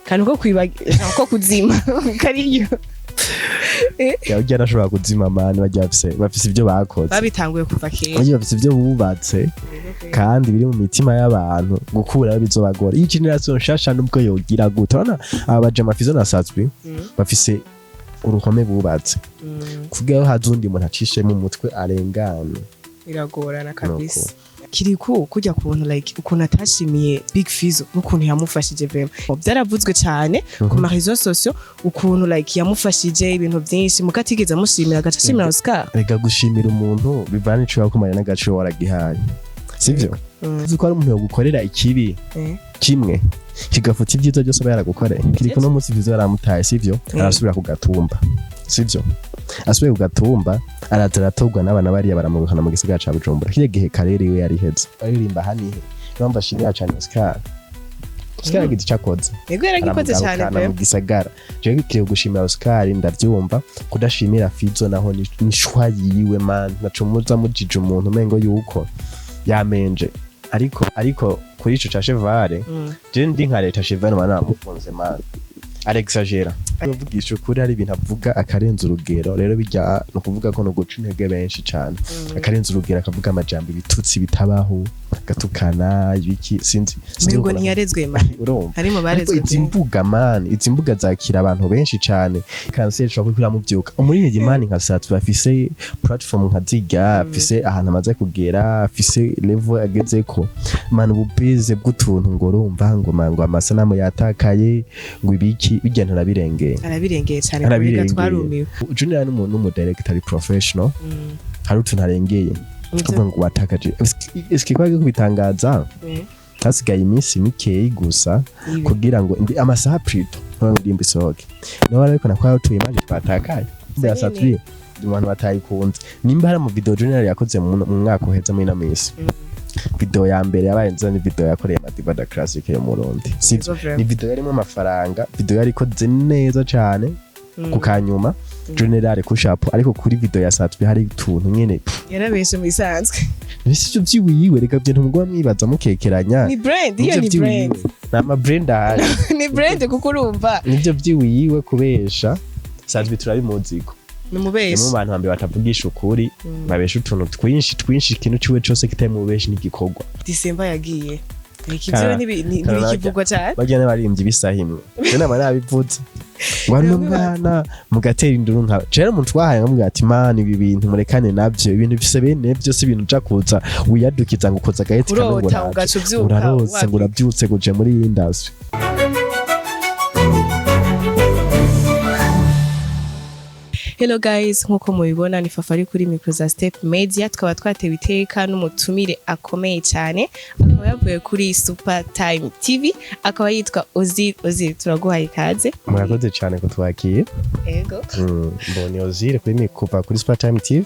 kantu ko kwibagira ko kuzima kariyo yajya nashobora kuzima mani bafise ibyo bakoze babitanguye kuva kera bafise ibyo bubatse kandi biri mu mitima y'abantu gukura bizobagora iyi generation nshasha nubwo yogira gute urabona aba bajama Fizzo na Atubwiye bafise uruhome bubatse kugira hazundi umuntu acishe mu mutwe arengane biragorana kabisa Kirikou kujya kubona like ukuntu atashimiye Big Fizzo ukuntu yamufashije vraiment byaravuzwe cyane ku ma réseaux sociaux ukuntu like yamufashije ibintu byinshi mukatigeze amushimira agashimira Oscar rega gushimira umuntu bivana ico yakumanya n'agaciro waragihaye sivyo uko ari umuntu yo gukorera ikibi kimwe kigafuta ibyiza byose bayaragukoreye Kirikou no munsi Fizzo yaramutaye sivyo arasubira ku gatumba sivyo asubiye ku gatumba aratatogwa n'abana bariya baramugana mu gisigara ca Bujumbura kije gihe karere iwe yari heze aririmba hanihe nomba shimira cyane Oscar giti cakoze yego yaragikoze cyane pe mu gisagara je gikiye gushimira Oscar ndavyumva kudashimira Fizzo naho ni shwa yiwe man nacumuza mujije umuntu mengo yuko yamenje ariko kuri ico ca Chevare je ndi nka leta Chevare bana mufunze man Alexagera uvugisha ukuri ari ibintu avuga akarenza urugero rero bijya no kuvuga ko no guca intege benshi cyane akarenza urugero akavuga amajambo ibitutsi bitabaho gatukana ibiki sinzi ngo ntiyarezwe man harimo barezwe izimbuga man izimbuga zakira abantu benshi cyane kanseri shobora kuri mubyuka umuririmbyi man nka Satsu bafise platform nka ziga afise ahantu amaze kugera afise level ageze ko man ububeze bw'utuntu ngo urumva ngo mango amasanamu yatakaye ngo ibiki bijyana arabirengeye cyane kubiga twarumiwe Junior n'umuntu mu director ari professional hari utuntu arengeye tuvuga ngo watakaje eske kwage kubitangaza hasigaye iminsi mikeyi gusa kugira ngo amasaha prito ndimba isohoke no ariko nakwayo tuye maje twatakaye byasatwiye abantu batayikunze nimba hari mu video Junior yakoze mu mwaka uheza muri namisi video ya mbere yabaye nza ni video yakoreye Matibada Classic yo mu Burundi ni video yarimo amafaranga video yari ikoze neza cyane ku kanyuma General ku shop ariko kuri video ya Atubwiye hari utuntu nyene yarabeshe mu isanzwe bisi byo byiwiwe reka byo ntumugwa mwibaza mukekeranya ni brand iyo ni brand nama brand ahari ni brand kuko urumva nibyo byiwiwe kubesha Atubwiye turabimuziko numubeshe mu bantu bambe batavugisha ukuri babesha utuntu twinshi ikintu ciwe cyose kitari mu beshi n'igikorwa December yagiye ikivyo n'ibikivugwa cyane bagene barimbye bisahimwe je nama nabivuze ngwana mwana mugatera induru nka cera umuntu twahaye ngamubwira ati man ibi bintu murekane navyo ibintu bise bene byose ibintu cakuza wiyadukiza ngo ukoza gahetse kanongora urarose ngo urabyutse guje muri industry. Hello guys, nkuko mubibona ni Fafari kuri micro za Step Media, tukaba twatewe iteka n'umutumire akomeye cyane akaba yavuye kuri Super Time TV, akaba yitwa Ozil turaguhaye ikaze. Murakoze cyane ko twakiye. Yego. Mbonye Ozil kuri micro kuri Super Time TV.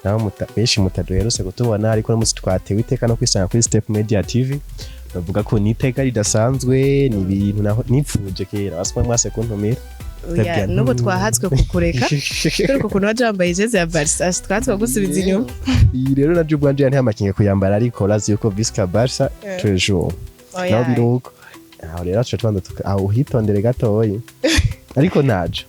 Naho benshi mutaduherose kutubona ariko no musi twatewe iteka no kwisanga kuri Step Media TV. Bavuga ko ni iteka ridasanzwe ni ibintu naho nipfuje kera baswa mwase kuntumira. Oya nubo twahatswe kukureka kuko kuno wajambaye jeze ya Barca twatwa gusubiza inyuma iyi rero naje ubwanje yanti amakinye kuyambara ariko razi yuko Visca Barca trejo naho biruko aho rero twatwanda aho uhitondere gatoyi ariko naje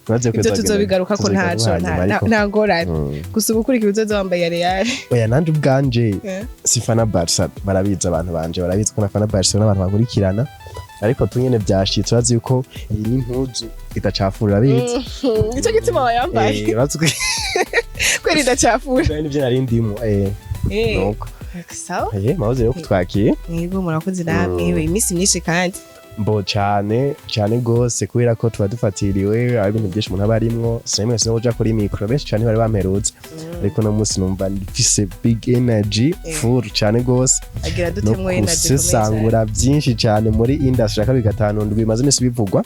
naje kweza tuzobigaruka ko nta ngorane gusa ubukurikira uzoza wambaye Real. Oya nanje ubwanje sifana Barca barabiza abantu banje barabiza ko nafana Barca n'abantu bankurikirana ariko tunyene byashitse urazi yuko iyi ni impuzu itacafura bize nicyo gituma wayambaye bazwe kweri idacafura nivyo nari ndimo nuko sawa maze yo kutwakiye nibo murakoze namwe imisi myinshi kandi mbo cyane gose kubera ko tuba dufatiriwe ari ibintu byinshi umuntu aba arimwo simwe sinoja kuri micro benshi cyane bari bamperutse ariko no musi numva ndifise big energy full cyane gose agira dutemwe energy sangura byinshi cyane muri industry akabi gatanu ndwi maze nese bivugwa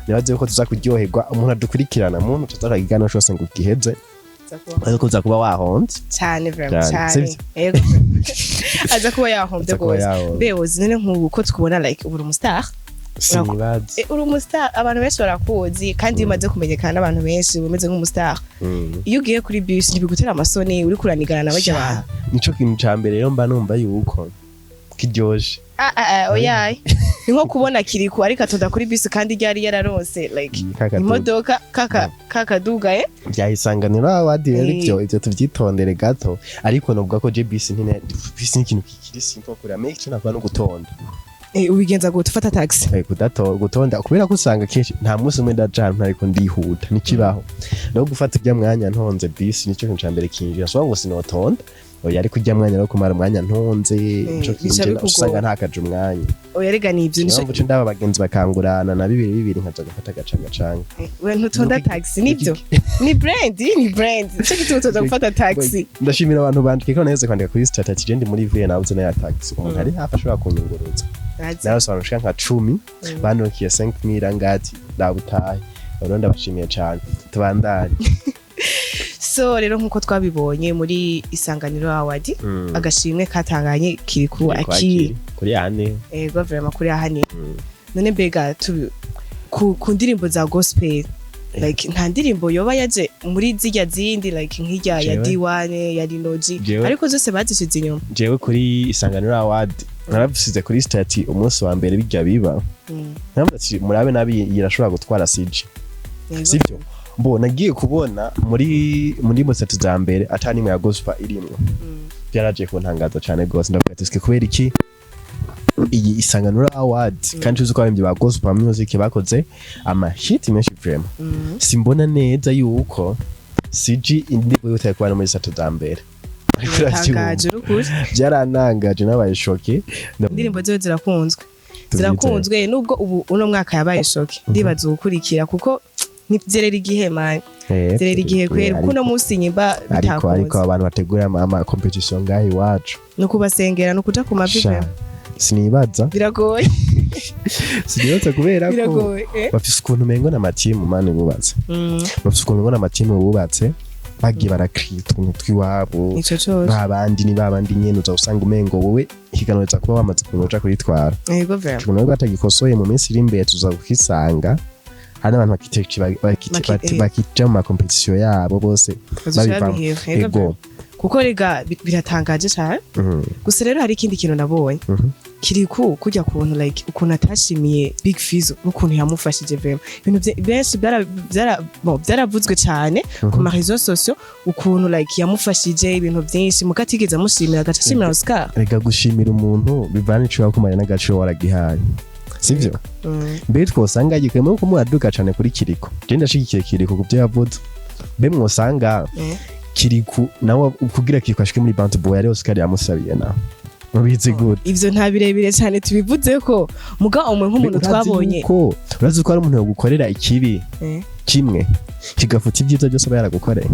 nibaze ko tuza kuryoherwa umuntu adukurikirana umuntu tuzakagana cyose ngo giheze ariko uza kuba wahonze cyane vraiment cyane yego aza kuba yahonze gose bewozi nene nkuko tukubona like uri umustar uri umustar abantu benshi barakuzi kandi bimaze kumenyekana n'abantu benshi bumeze nk'umustar iyo ugiye kuri bus ntibigutera amasoni uri kuranigana n'abajya abantu nico kintu ca mbere rero mba numva yuko kiryoje oyaye ni nko kubona Kirikou ariko atonda kuri bisi kandi ryari yararonse like imodoka kakaduga bya Isanganiro awadi rero ivyo tuvyitondere gato ariko novuga ko je bisi ntine bisi n'ikintu kikiri simple kuri make cyo nakora no gutonda ubigenza gute ufata taxi gutonda kubera ko usanga kenshi nta munsi umwe ndajana ariko ndihuta nikibaho no gufata ibya mwanya ntonze bisi nico kintu cyambere kinjira so ngo sinotonda oya ariko ujya mwanya no kumara umwanya ntonze ico kinjira usanga ntakaje umwanya oya rega nivyo nico cyo ndaba bagenzi bakangurana na bibiri nkaza gufata gacanga we ntutonda taxi nivyo ni brand ico gitutoza gufata taxi ndashimira abantu bandike ko neze kwandika kuri status je ndi muri vie nabuze na ya taxi umuntu ari hafi ashobora kunyunguruza nawe sobanukira nka 10 bandokiye 5000 ngati ndabutaye rero ndabashimiye cyane tubandanye so rero nkuko twabibonye muri Isanganiro awadi agashimwe katanganye Kirikou Akili kuri ane ego vraiment kuri ahane none mbega ku ndirimbo za gospel like nta ndirimbo yoba yaje muri zirya zindi like nk'ijya ya Diwane ya Linoji ariko zose bazishize inyuma jewe kuri Isanganiro awadi naravusize kuri stati umunsi wa mbere bijya biba ntabwo murabe nabi irashobora gutwara CG sivyo mbo nagiye kubona muri mosatu za mbere atani mu ya gospel irimwe byaraje ko ntangaza cyane gose ndakwatske kubera iki iyi Isanganiro award kandi uzi ko abimye ba gospel music bakoze ama hit menshi vraiment simbona neza yuko CG indibo yote kwa muri satu za mbere tangaje rukuri byaranangaje nabaye shoke indirimbo zo zirakunzwe nubwo ubu uno mwaka yabaye shoke ndibaza ukurikira kuko nizerera igihe man zerera igihe kwera kuko no musi nyimba bitakunze ariko abantu bategura ama competition ngahi wacu no kubasengera no kuja ku mabible sinibaza biragoye sinibaza kubera ko bafise ukuntu mengo na matimu mani bubatse bafise ukuntu mengo na matimu bubatse bagiye barakirita utuntu twiwabo babandi ni babandi nyene uza usanga umengo wowe higanweza kuba wamaze kunoja kuritwara yego vera tuno batagikosoye mu minsi iri imbere tuza kukisanga hari abantu bakija mu competition yabo bose babivamo ego kuko rega biratangaje cyane gusa rero hari ikindi kintu nabonye Kirikou kujya kuntu like ukuntu atashimiye Big Fizzo n'ukuntu yamufashije vraiment ibintu benshi byaravuzwe cyane ku ma réseaux sociaux ukuntu like yamufashije ibintu byinshi mukatigeze amushimira agashimira Oscar rega gushimira umuntu bivana ico yakumanya n'agaciro waragihaye sivyo mbere twosanga yikemwe ko muraduka cyane kuri Kirikou je ndashigikiye Kirikou kubyo yavuze be mwosanga Kirikou nawe kugira Kirikou ashike muri Atubwiye ari Oscar yamusabiye na mubizi gute ivyo nta birebire cyane tubivuze ko muga umwe nk'umuntu twabonye ko urazi ko ari umuntu yo gukorera ikibi kimwe kigafuta ibyiza byose aba yaragukoreye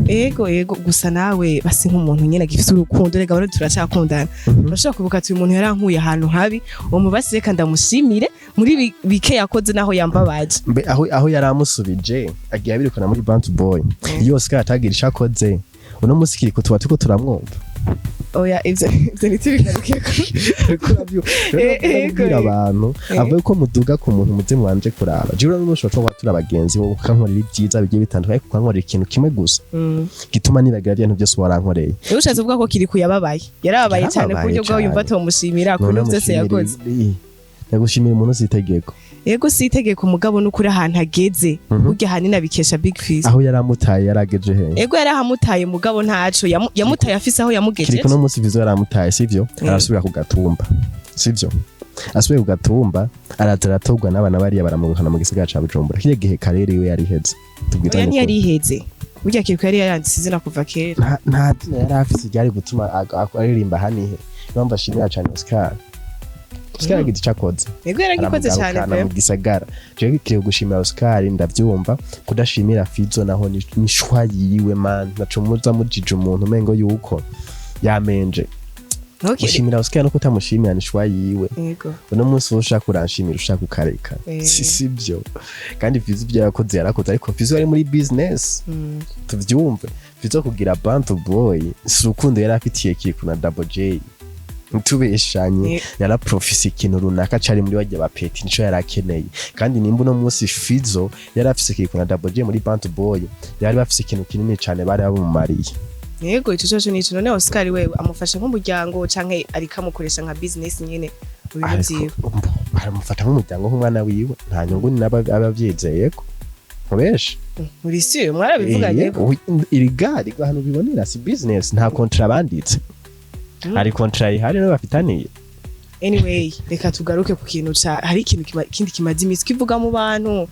ego gusa nawe basi nk'umuntu nyene gifite urukundo rega baro turacakundana bashaka kubuka ati umuntu yarankuye ahantu habi umubasi reka ndamushimire muri bike yakoze naho yambabaje aho yaramusubije agiye abirukana muri Atubwiye yose ka atagira ishakoze uno musi Kirikou tuba tuko turamwumva oya ivyo nitibigaruke ko abantu avuye ko muduga ku muntu muze mwanje kuraba jiro n'umushobora twa turabagenzi bo kankorera ibyiza bigiye bitandukanye kuko kankorera ikintu kimwe gusa gituma nibagira ibintu byose warankoreye ushatse kuvuga ko Kirikou yarababaye cyane ku buryo bwo yumva tomushimira ko no byose yakoze nagushimira umuntu zitegeko yego si itegeko umugabo n'ukuri ahantu ageze burya hanini abikesha Big Fizzo aho yaramutaye yarageje he yego yarahamutaye mugabo ntaco yamutaye afise aho yamugejeje Kirikou no musi Fizzo yaramutaye sivyo arasubira ku gatumba sivyo asubiye ku gatumba aratatogwa n'abana bariya baramugana mu gisagara ca Bujumbura kiye gihe karere iwe yari heze tubwitanye ko yari heze burya Kirikou yari yanditse izina kuva kera nta yari afise ryari gutuma aririmba hanihe namba shimira cyane Oscar Oscar giti chakoze yego yaragikoze cyane pe mu gisagara je kiye gushimira Oscar ndavyumva kudashimira Fizzo naho ni shwa yiwe man nacumuza mujije umuntu mengo yuko yamenje gushimira Oscar no kutamushimira ni shwa yiwe yego uno munsi ushaka kuranshimira ushaka ukareka sibyo kandi Fizzo byo yakoze yarakoze ariko Fizzo ari muri business tuvyumve Fizzo kugira Atubwiye sukundo yari afitiye Kirikou na Double J ntubeshanye yaraprofisi ikintu runaka cari muri bajya bapeti nico yarakeneye kandi nimba no munsi Fizzo yarafise Kirikou na Double J muri Atubwiye yari bafise ikintu kinini cyane bari abumariye yego ico cyo nico none Oscar wewe amufashe nk'umuryango canke ari kamukoresha nka business nyene ubintu baramufata nk'umuryango nk'umwana wiwe nta nyungu ni abavyizeyeko mubesha muri si mwarabivuganye irigari ahantu bibonera si business nta contrat banditse hari contrat ihari no bafitaniye. Anyway reka tugaruke ku kintu hari ikintu kindi kimaze imisi kivuga mu bantu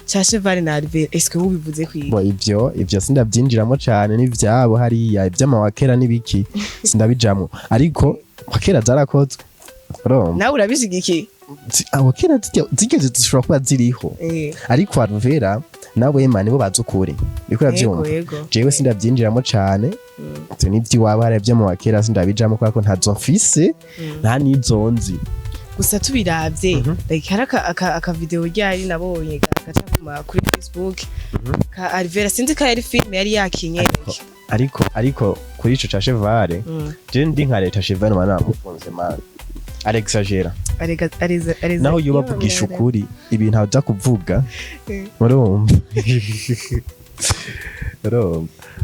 cha Chevalier na Alve est-ce que ubivuze kwiga bo ivyo sindavyinjiramo cyane n'ivyabo hariya ivy'amawakera n'ibiki sindabijamo ariko wakera zarakozwe nawe urabishigiki awakera zigeze zishobora kuba ziriho ariko Alvera nawe Imana bo bazukuri biko yavyumva jewe sindavyinjiramo cyane tyo n'ivy'iwabo hari ivy'amawakera sindabijamo kuko ntazo mfise nta nizonzi gusa tubiravye like haraka aka video ryari nabonye gaca kuri Facebook ka Alvera sinzi ka yari film yari yakinye ariko kuri ico ca Chevalier je ndi nka leta Chevalier mana mufunze man Alexagera naho yoba vugisha ukuri ibintu aza kuvuga urumva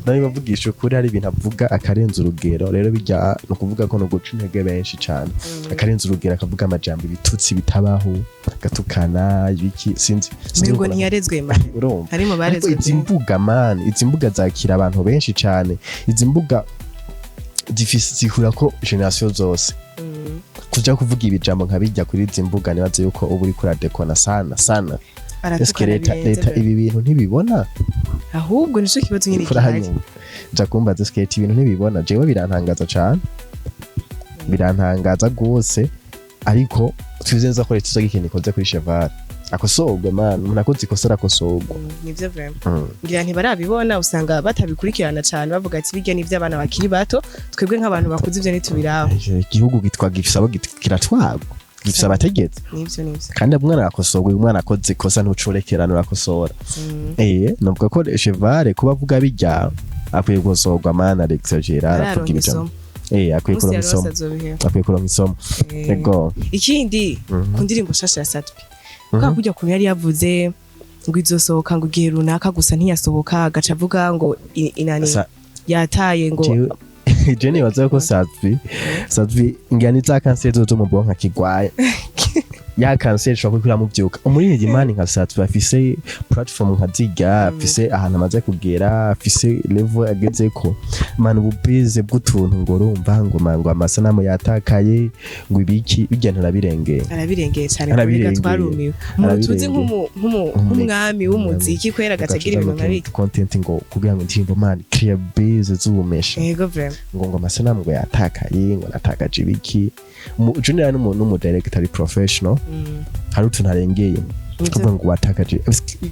naho yoba vugisha ukuri hari ibintu avuga akarenza urugero rero bijya no kuvuga ko no guca intege benshi cyane akarenza urugero akavuga amajambo ibitutsi bitabaho gatukana ibiki sinzi ngo ntiyarezwe man harimo barezwe izi mbuga zakira abantu benshi cyane izi mbuga zihura ko generation zose kuja kuvuga ibijambo nkabijya kuri izi mbuga nibaze yuko ubu uri kuradekona sana leta ibi bintu ntibibona ahubwo nico kibazo nyine kihari nja kumbaza skate ibintu ntibibona jewe birantangaza cyane birantangaza gose ariko twizenza ko leta izoga ikintu ikoze kuri Chevalier akosorwe man umuntu akoze ikosora akosorwa nivyo vraiment ngira ntibarabibona usanga batabikurikirana cyane bavuga ati bijya n'ivy'abana bakiri bato twebwe nk'abantu bakuze ivyo nitubiraho igihugu gitwa gifisabo kiratwagwa gifisa abategetse nivyo kandi umwana akosorwa uyu mwana akoze ikosa ntucurekerana urakosora novuga ko Chevalier kuba avuga bijya akwiye gukosorwa man Alexagera aravuga ibijambo akwiye kuronka isomo ego ikindi ku ndirimbo shasha ya Satbi kwa kujya kuntu yari yavuze ngo izosohoka ngo gihe runaka gusa ntiyasohoka agaca avuga ngo inani yataye ngo Jenny wazo ko Satbi ngani za kanseri zo mu bwonko kigwaye ya kanseri shobora kwikura mu byuka umuririmbyi mani nka Satbi afise platform nka ziga afise ahantu amaze kugera afise level ageze ko man ububize bw'utuntu ngo urumva ngo amasanamu yatakaye ngo ibiki bijyana arabirengeye cyane kubera twarumiwe umuntu tuzi nk'umwami w'umuziki kwera gatagira ibintu nabiki content ngo kugira ngo ndimbo man clear base z'ubumesha yego vraiment ngo amasanamu ngo yatakaye ngo natakaje ibiki Junior n'umuntu director professional hari utuntu arengeye kuvuga ngo watakaje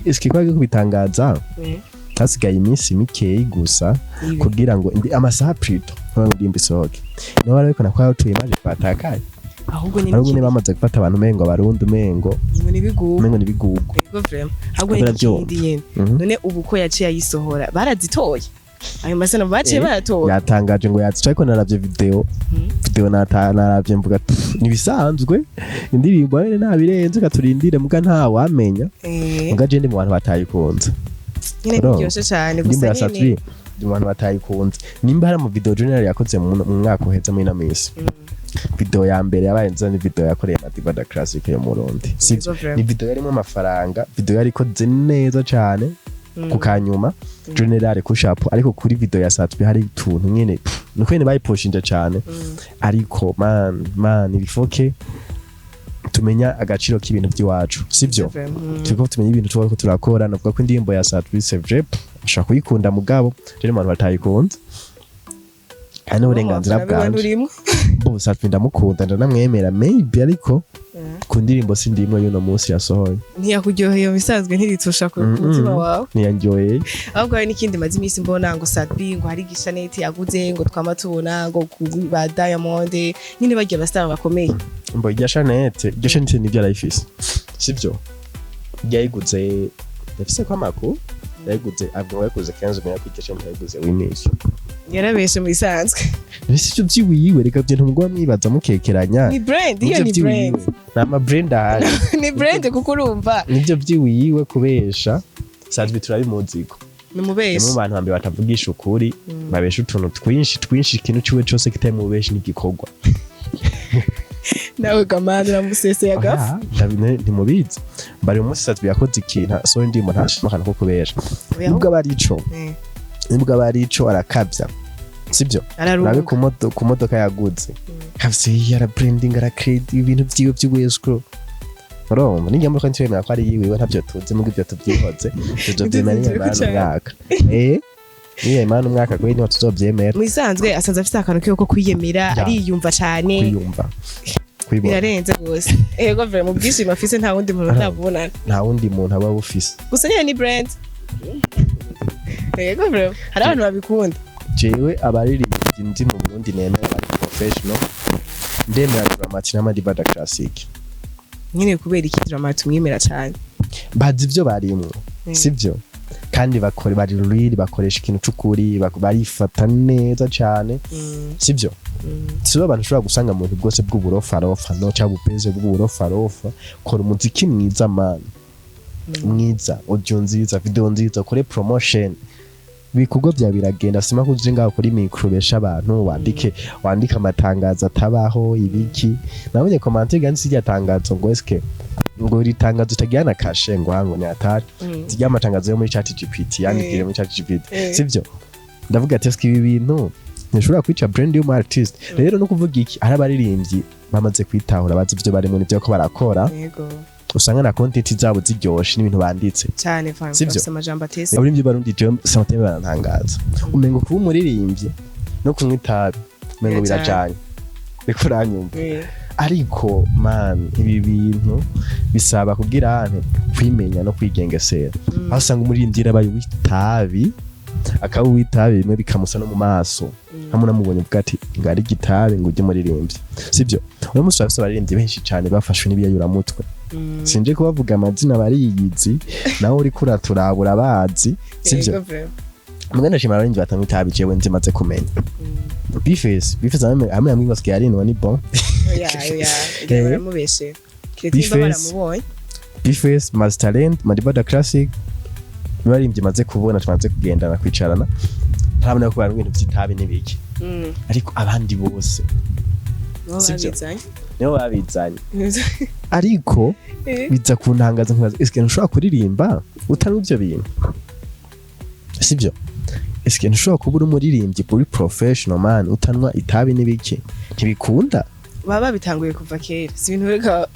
eske kwage kubitangaza hasigaye iminsi mikeyi gusa kugira ngo amasaha prito ngo ndimba isohoke no ariko nakwa utuye maje batakaye ahubwo nyine bamaze gufata abantu mengo barundi mengo nibigugu yego vraiment ahubwo n'ikindi nyene none ubu ko yaciye ayisohora barazitoye ayo masana baciye baratora yatangaje ngo yazica ariko naravye video naravye mvuga nibisanzwe indirimbo nyene nabirenze katurindire muga nta wamenya muga je ndi mu bantu batayikunze nyine byose cyane gusa nyine ndi mu bantu batayikunze nimba hari mu video general yakoze mu mwaka uheze muri namisi video ya mbere yabaye nza ni video yakoreye Madiba da Classic yo mu Burundi ni video yarimo amafaranga video yari ikoze neza cyane kukanyuma general kushapo ariko kuri video ya Satbi hari utuntu nyene nuko nyene bayipushinja cyane ariko man ibifoke tumenya agaciro k'ibintu by'iwacu sivyo tuko tumenya ibintu tuko turakora navuga ko indirimbo ya Satbi c'est vrai ashaka kuyikunda mugabo rero abantu batayikunze hano uburenganzira bwanje bo Satbi ndamukunda ndanamwemera maybe ariko ku ndirimbo sindimwe y'uno munsi yasohoye ntiyakuryoheye bisanzwe ntiritusha ku mutima wawe ntiyanjoye ahubwo hari n'ikindi maze iminsi mbona ngo Satbi ngo hari gishanete yaguze ngo twamatubona ngo ku ba Diamond nyine bagiye abastar bakomeye mbo gishanete nibyo arayifise sivyo yayiguze yafise kwa mako yayiguze abwo yakuze 15 million kwigishanete yayiguze w'imisho yarabeshe mu isanzwe bisi cyo byiwiwe reka byo ntumugwa mwibaza mukekeranya ni brand iyo ni brand nama brand ahari ni brand kuko urumva nibyo byiwiwe kubesha Satbi turabimuziko ni mubesha mu bantu bambe batavugisha ukuri babesha utuntu twinshi ikintu ciwe cyose kitari mu beshi n'igikorwa nawe gamandra musese ya gafu ndabine ntimubizi bari umunsi satwe yakoze ikintu so ndimo ntashimaka ko kubera nibwo barico arakabya sibyo nabe ku modoka yaguze kafise yara branding ara create ibintu byiwe by'ubwescro urumva ninjye muri konti yemera ko ari yiwe ntavyo tuzi mu givyo tubyihoze tuzobyemera mwaka niye mana umwaka gwe niho tuzobyemera mwisanzwe asanze afite akantu ko kwiyemera ariyumva cyane kwiyumva birarenze gose ego vere mu bwishima afise nta wundi muntu ntabona nta wundi muntu aba ufise gusa nyine ni brand ego vere hari abantu babikunda jewe abaririmbyi ndi mu Burundi nemera bari professional ndemera Dramati na Madibada Classic nyine kubera iki Dramati mwemera cyane bazi ivyo barimwo sivyo kandi bakore bari real bakoresha ikintu c'ukuri barifata neza cyane sivyo sibo abantu ushobora gusanga mu bwose bw'uburofarofa no cyangwa ubupeze bw'uburofarofa kora umuziki mwiza man mwiza audio nziza video nziza kore promotion bikugo bya biragenda sima kuje ngaho kuri micro besha abantu wandika amatangazo atabaho ibiki nabonye comment ganzi ryatangazo ngo eske ngo ritangazo tagiana kashe ngo hango ni atari zijya amatangazo yo muri chat GPT yandikire muri chat GPT sivyo ndavuga ati eske ibi bintu nishobora kwica brand y'umu artist rero no kuvuga iki arabaririmbyi bamaze kwitahura bazi ibyo barimo n'ibyo ko barakora yego usanga na content zabo ziryoshe n'ibintu banditse cyane fanga amajambo atese abaririmbyi barundi je sometimes barantangaza umengo kuba umuririmbyi no kunywa itabi umengo birajanye bikuranyumva ariko man ibi bintu bisaba kugira ane kwimenya no kwigengesera aho usanga umuririmbyi yarabaye witabi akaba witabi bimwe bikamusa no mu maso hamwe namubonye bwa ati ngari gitabi ngo ujye muririmbyi sibyo uno musi bafite abaririmbyi benshi cyane bafashwe n'ibiyayura mutwe sinje kubavuga amazina bariyizi nawe uri kuraturabura bazi sibyo mugenda shima abaririmbyi batanga itabi jewe nzimaze kumenya bifes amwe basigaye arinwa ni bon baramubeshe kiretimba baramubonye bifes Master Talent Madibada Classic barimbye maze kubona tumaze kugendana kwicarana ntabona ko bari ibintu by'itabi n'ibiki ariko abandi bose nibo babizanye ariko biza kuntangaza nkaza eske ntushobora kuririmba utari ibyo bintu sibyo eske ntushobora kuba uri umuririmbyi kuri professional man utanwa itabi n'ibiki ntibikunda baba bitanguye kuva kera si ibintu reka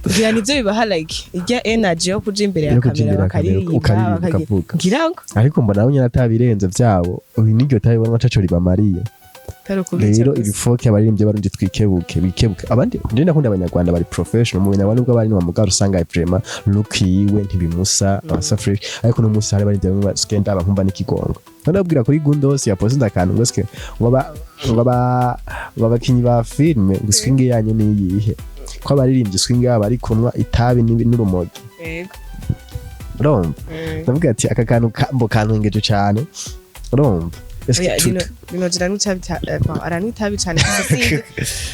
ngira nivyo bibaha like ijya energy yo kuja imbere ya kamera bakaririmba ngirango ariko mbona nabo nyina tabirenze vyabo uyu niryo tabibona caco ribamariye rero ibifoke abaririmbye barundi twikebuke bikebuke abandi ndi nakunda abanyarwanda bari professional mu bintu nubwo bari no mugaro usanga vraiment look yiwe ntibimusa asa fresh ariko no musa hari bari ndabona skenda abankumva n'ikigongo ndabwira kuri Gundos ya post ndakantu ngoske babakinyi ba filme guswinge yanyu niyihe ko abaririmbye swing yabo ari kunwa itabi n'urumogi yego urumva ndavuga ati aka kantu kambo kanwengeje cyane urumva binogira n'itabi cyane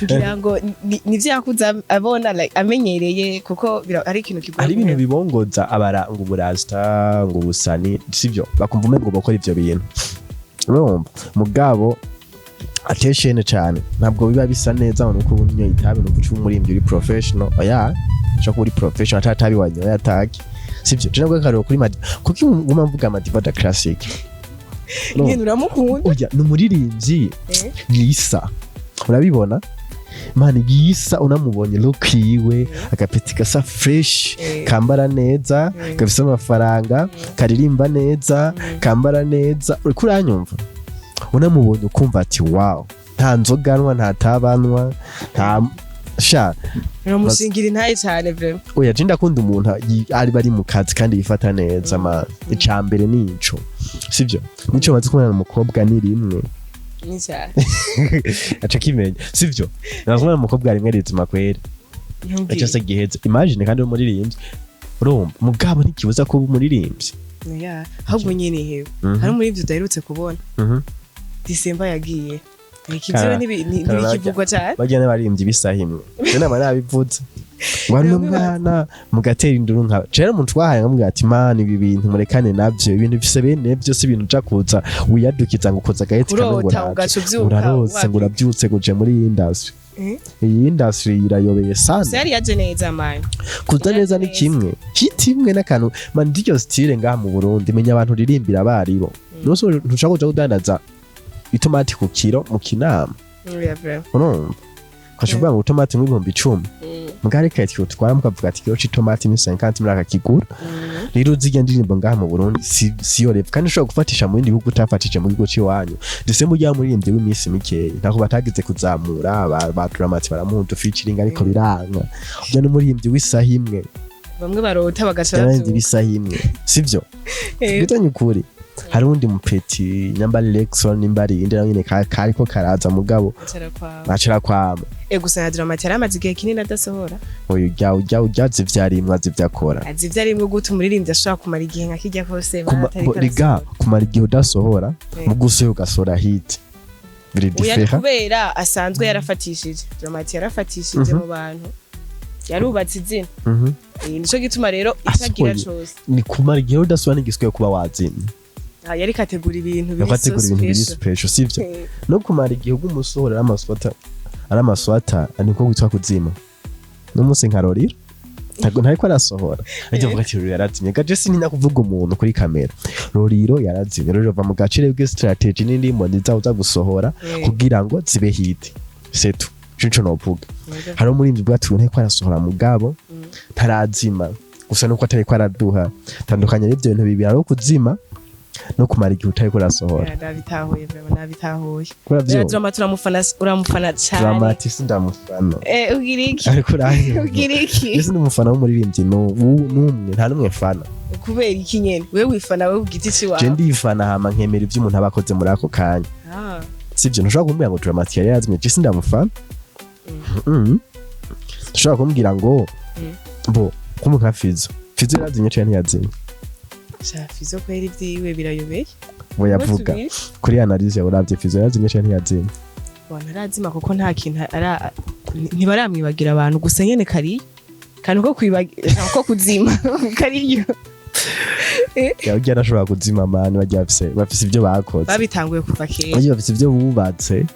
ngira ngo nivyo yakuza abona like amenyereye kuko ari ikintu kigoye ari ibintu bibongoza abara ngo burasta ngo busani sivyo bakumva umengo bakora ivyo bintu urumva mugabo attention cyane ntabwo biba bisa neza nuko ubunyo itabi no kuca umurimbyi uri professional oya cyo kuri professional atatabi wanyo yataki sivyo je nabwo karo kuri madi kuko nguma mvuga Madibada Classic nyine uramukunda oya numuririmbyi yisa urabibona mani yisa unamubonye look yiwe agapeti gasa fresh kambara neza gafise amafaranga karirimba neza kambara neza uri kuranyumva unamubonye ukumva ati wow nta nzoganwa nta tabanwa nta sha uramushingira intaye cyane vraiment oya je ndakunda umuntu ari bari mu kazi kandi yifata neza ma icambere nico sivyo nico bazi kumana umukobwa ni rimwe ni cyane acha kimenya sivyo nazumana umukobwa rimwe rizima kwere acha se giheze imagine kandi umuririmbyi urumva mugabo ntikibuza ko umuririmbyi ya ahubwo nyine hewe hari umuririmbyi udaherutse kubona December yagiye ikivyo ntibikivugwa cyane bagene barimbye bisahimwe none barabivuze ngwana mwana mugatera induru nka cera umuntu twahaye nkamubwira ati man ibi bintu murekane navyo ibintu bise bene byose ibintu cakuza wiyadukiza ngo koza gahetse kanongora urarose ngo urabyutse guje muri industry iyi industry irayobeye sana yari yaje neza man kuza neza ni kimwe hit imwe n'akantu man ndiyo style ngaha mu Burundi menya abantu ririmbira abaribo nuso ntushaka kuja kudandaza itomati ku kilo mu Kinama urumva kwashobora ngo itomati mu 10,000 mugare kati utwara mukavuga ati kilo c'itomati ni 50 muraka kigura rero zijya ndirimbo ngaha mu Burundi siyo rep kandi ushobora gufatisha mu bindi bihugu utafatije mu gihugu ciwanyu ndetse mu gihe muririmbye w'imisi mikeyi ntako batagize kuzamura ba dramati baramuntu featuring ariko biranga ujya n'umuririmbyi w'isaha imwe bamwe barota bagashara ibisaha imwe sivyo bitanye ukuri hari undi mupeti nyambari Lexon nimbari inde nyine kariko karaza mugabo bacira kwama gusa na dramati yaramaze igihe kinini adasohora oyo ujya zivyarimwa zivyakora azivyarimwe gute umuririmbyi ashobora kumara igihe nkakijya kose riga kumara igihe udasohora mu gusohoka ugasora hit biri different kubera asanzwe yarafatishije dramati yarafatishije mu bantu yarubatse izina nico gituma rero itagira cyose ni kumara igihe udasohora n'igiswe kuba wazimye yari kategura ibintu biri special sivyo no kumara igihe umusohora aramaswata niko witwa kuzima n'umunsi nkarorira ntabwo arasohora ajya vuga ati yarazimye gaje sinina kuvuga umuntu kuri kamera roriro yarazimye rero va mu gacire bwe strategy n'indi mboni zaza gusohora kugira ngo zibe hit setu cyo no vuga hari umuririmbyi bwatu nteko arasohora mugabo tarazima gusa nuko atari ko araduha tandukanya n'ibyo bintu bibiri ari kuzima no kumara igihe utari kurasohora nabitahuye nabitahuye dramati uramufana cyane dramati sindamufana ugiriki ariko ugiriki ese ndumufana w'umuririmbyi n'umwe nta numwe fana kubera iki nyene wewe wifana wewe ugiti ci wawe je ndifana hama nkemera ivyo umuntu abakoze muri ako kanya sivyo ntushobora kumbwira ngo dramati yari yazimye je sindamufana ntushobora kumbwira ngo bo kumuka Fizzo yazimye cyane ntiyazimye Fizzo kweri vyiwe birayobeye bo yavuga kuri analyse ya uravye Fizzo yazimye cyane ntiyazimye bona arazima kuko nta kintu ntibaramwibagira abantu gusa nyene kari kandi uko kwibagira uko kuzima kariyo yajya nashobora kuzima amani bafise ibyo bakoze babitanguye kuva kera bafise ibyo bubatse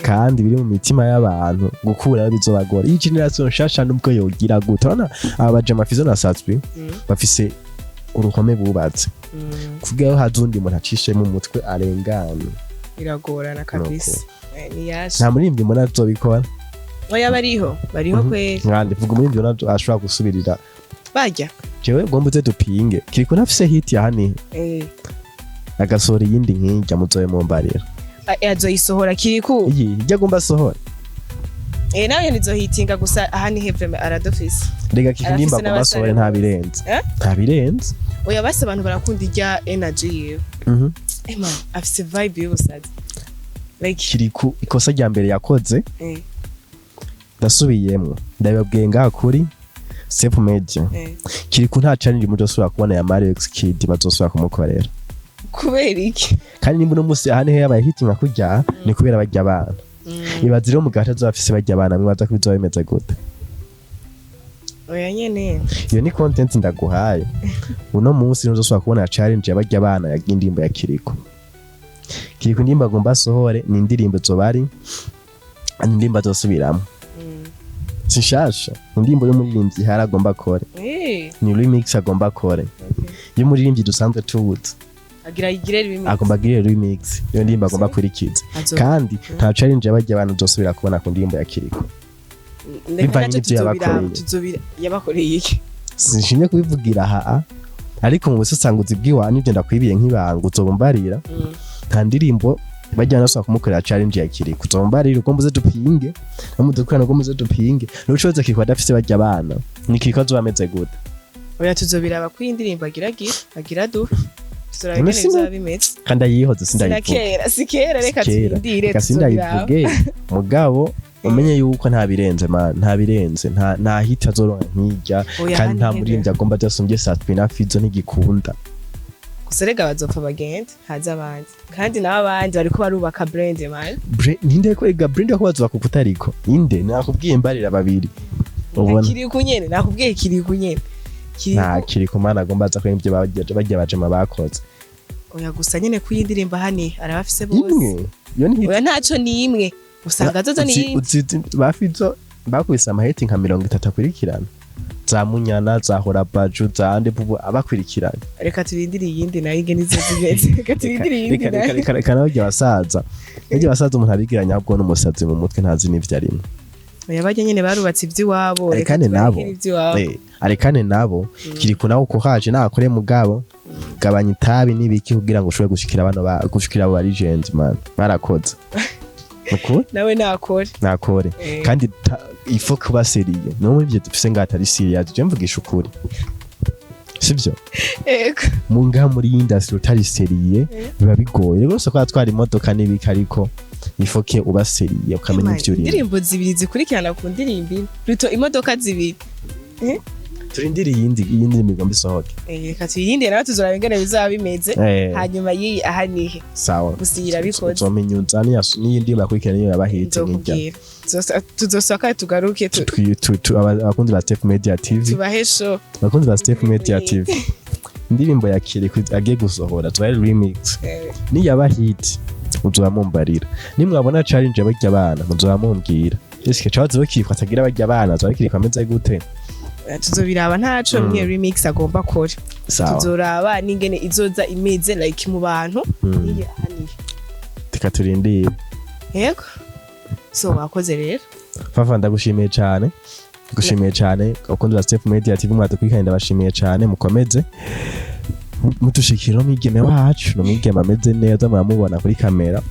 kandi biri mu mitima y'abantu gukura bizobagora iyi generation nshasha nubwo yogira gute urabona aba bajama Fizzo na Atubwiye bafise uruhome bubatse kugira hazundi umuntu acishe mu mutwe arengane iragorana kabisa nta muririmbyi mbona azobikora oya bariho kweri ngande vuga umuririmbyi nazo ashobora gusubirira bajya jewe ngombuze dupinge Kirikou nafise hit ya hani agasora yindi nkijya muzoye mu mbarira azoyisohora Kirikou ijya gomba sohora nawe nizohitinga gusa aha ni heve aradofise rega kikindimba gomba sohora nta birenze oya base abantu barakunda ijya energy yewe man afise vibe y'ubusazi like Kirikou ikosa rya mbere yakoze ndasubiyemwo ndababwiye ngaha kuri Step Media Kirikou nta challenge mudosura kubona ya Mario X Kid bazosura kumukorera kubera iki kandi nimba no musi ahane he yabaye hitinga kujya ni kubera bajya abana ibaziro mu gata zafise bajya abana mwibaza ko bizoba bimeze gute oya nyene iyo ni content ndaguhaye uno munsi nuzosura kubona challenge yabajya abana y'indimbo ya Kirikou ndimba agomba sohore ni indirimbo zobari indimba zosubiramo sinshasha indimbo y'umuririmbyi haragomba kore ni remix agomba kore y'umuririmbyi dusanzwe tuwuzi agomba agire remix yo ndimba agomba kurikiza kandi nta challenge yabajya abantu zosubira kubona ku ndimbo ya Kirikou bivanye n'ivyo yabakoreye iki sinshimye kubivugira aha ariko mu busasanguzi bw'iwanyu nje ndakwibiye nk'ibanga uzobumbarira nta ndirimbo bajya nasaba kumukorera challenge ya Kirikou uzombarira uko mbuze dupinge namudukurana uko mbuze dupinge n'ucoza Kirikou adafise bajya abana ni Kirikou azobameze gute oya tuzobiraba ku indirimbo agira du tuzorabigene bizabimeze kandi ayihoze sindayivuga sikera reka tindire tuzobiravuge mugabo umenye yuko nta birenze nta hit azoronka nkijya kandi nta muririmbyi agomba byasumbye Atubwiye na Fizzo ntigikunda gusa rega bazopfa bagenda haza abandi kandi n'abandi bariko barubaka brand man ninde ko ega brand ko bazubaka kutariko inde nakubwiye mbarira babiri ubona Kirikou nyene nakubwiye Kirikou nyene nta Kirikou mana agomba aza ko ibyo bajya bajema bakoze oya gusa nyene kuyindirimba hani arabafise bose oya ntaco ni imwe usanga zozo ni ba Fizzo bakubise amaheti nka 30 akurikirana za Munyana za Horabaju za ande bubu abakurikirana reka turindire iyindi nayo ingene izozimeze reka turindire iyindi reka nabyo basaza umuntu abigiranya ahubwo n'umusazi mu mutwe ntazi n'ivyo arimo yabaje nyene barubatse ivy'iwabo arekane nabo Kirikou nawe uko haje nakore mugabo gabanya itabi n'ibiki kugira ngo ushobore gushikira abantu gushikira abo legends man barakoze uko nawe nakore kandi ifo kuba seriye no muri byo dufise ngata ari serious je mvugisha ukuri sivyo ego munga muri industry utari seriye biba bigoye rwose ko atwara imodoka n'ibiki ariko ifoke uba seriye ukamenya ivyo uri indirimbo zibiri zikurikirana ku ndirimbo ruto imodoka zibiri turindire iyindi migombi sohoke reka tuyirinde nawe tuzora bingana bizaba bimeze hanyuma yiyi ahanihe sawa gusira bikoze uzomenyuza n'iyindi bakurikirana niyo yabahetse nk'ijya tuzosoka tugaruke abakunzi ba Step Media TV tubahesho abakunzi ba Step Media TV indirimbo ya Kirikou agiye gusohora tubaye remix niyaba hit muzoba mumbarira nimwabona challenge y'abajya abana muzoba mumbwira ese cyazo bakifata agira abajya abana azabikirika ameze gute tuzobiraba ntaco mwe remix agomba kore tuzoraba ningene izoza imeze like mu bantu niye ahaniye tika turindiye yego so wakoze rero Fafa ndagushimiye cyane ukundi ba Step Media TV mwadukwikanye ndabashimiye cyane mukomeze mutushikira mwigeme wacu no mwigeme ameze neza muramubona kuri kamera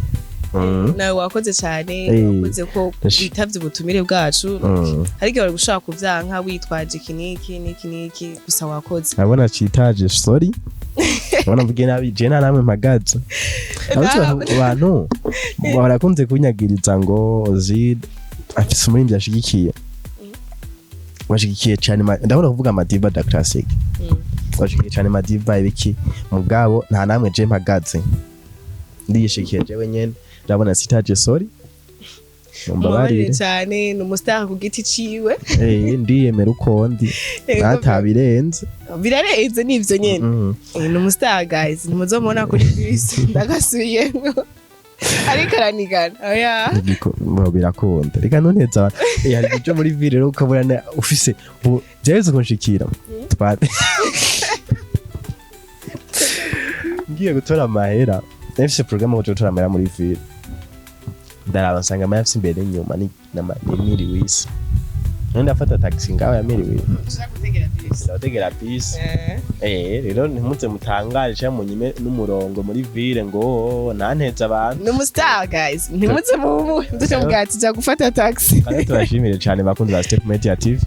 nawe wakoze cyane wakoze ko bitavye ubutumire bwacu ariko bari gushaka kuvyanka witwaje kiniki gusa wakoze abona citaje sorry abona mvuge nabi je namwe mpagaza abantu barakunze kunyagiriza ngo Ozil afise umurindi yashigikiye washigikiye cyane ndabona kuvuga Madiba da classic washigikiye cyane Madiba ibiki mugabo nta namwe je mpagaze ndiyishikiye jewe nyene ndabona sitaje sorry mbabarire cyane numustar ku giti ciwe ndiyemera uko ndi natabirenze birarenze nivyo nyene numustar guys nimuzomona kuri bisi ndagasuyemo ariko aranigana oya birakunda reka noneza hari ibyo muri ville rero ukabona ufise byeze kunshikira ngiye gutora amahera nafise programme yo gutora amahera muri ville ndaraba nsanga amafise imbere n'inyuma ni miri wisi nenda afata taxi ngaho ya miri wisi ndategera bisi rero ntimuze mutangaje cyangwa munyime n'umurongo muri ville ngo nanteza abantu numustar guys ntimuze mubu ndetse mugati za gufata taxi kandi turashimire cyane bakunze ba Step Media TV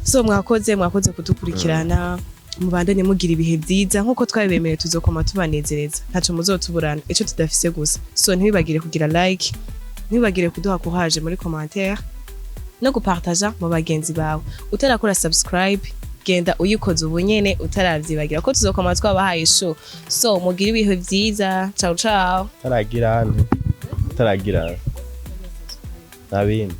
so mwakoze kudukurikirana mubandanye mugira ibihe byiza nkuko twabemeye tuzokoma tubanezereza ntaco muzotuburana ico tudafise gusa so ntibibagire kugira like ntibagire kuduha courage muri commentaire no gupartager mu bagenzi bawe utarakora subscribe genda uyikoze ubunyene utaravyibagira ko tuzokoma twabahaye show so mugira ibihe byiza ciao taragira nabindi